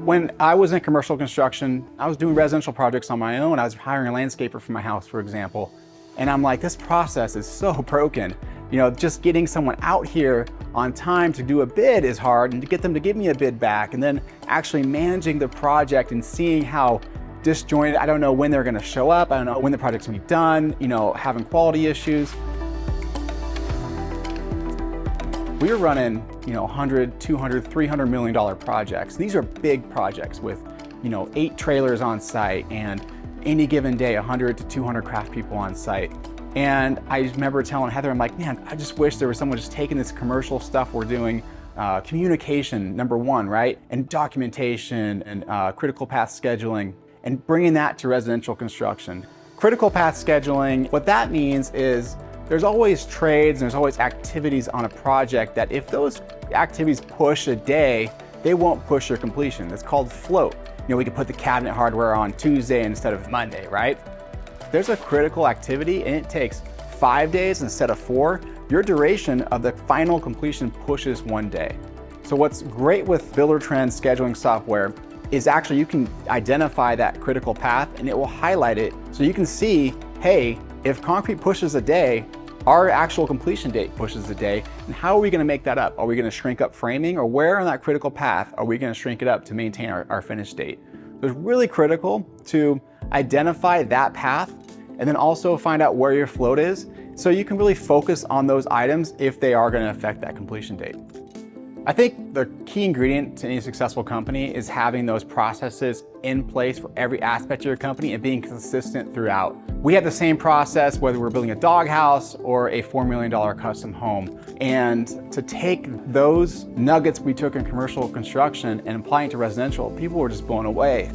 When I was in commercial construction, I was doing residential projects on my own. I was hiring a landscaper for my house, for example. And I'm like, this process is so broken. You know, just getting someone out here on time to do a bid is hard, and to get them to give me a bid back, and then actually managing the project and seeing how disjointed, I don't know when they're gonna show up, I don't know when the project's gonna be done, you know, having quality issues. We were running, you know, 100, 200, $300 million projects. These are big projects with, you know, 8 trailers on site, and any given day, 100 to 200 craft people on site. And I remember telling Heather, I'm like, man, I just wish there was someone just taking this commercial stuff we're doing, communication, number one, right? And documentation and critical path scheduling, and bringing that to residential construction. Critical path scheduling, what that means is there's always trades and there's always activities on a project that if those activities push a day, they won't push your completion. It's called float. You know, we could put the cabinet hardware on Tuesday instead of Monday, right? There's a critical activity and it takes 5 days instead of 4. Your duration of the final completion pushes 1 day. So what's great with Buildertrend scheduling software is actually you can identify that critical path and it will highlight it. So you can see, hey, if concrete pushes a day, our actual completion date pushes a day, and how are we gonna make that up? Are we gonna shrink up framing, or where on that critical path are we gonna shrink it up to maintain our finished date? So it's really critical to identify that path and then also find out where your float is so you can really focus on those items if they are gonna affect that completion date. I think the key ingredient to any successful company is having those processes in place for every aspect of your company and being consistent throughout. We had the same process whether we're building a doghouse or a $4 million custom home. And to take those nuggets we took in commercial construction and applying it to residential, people were just blown away.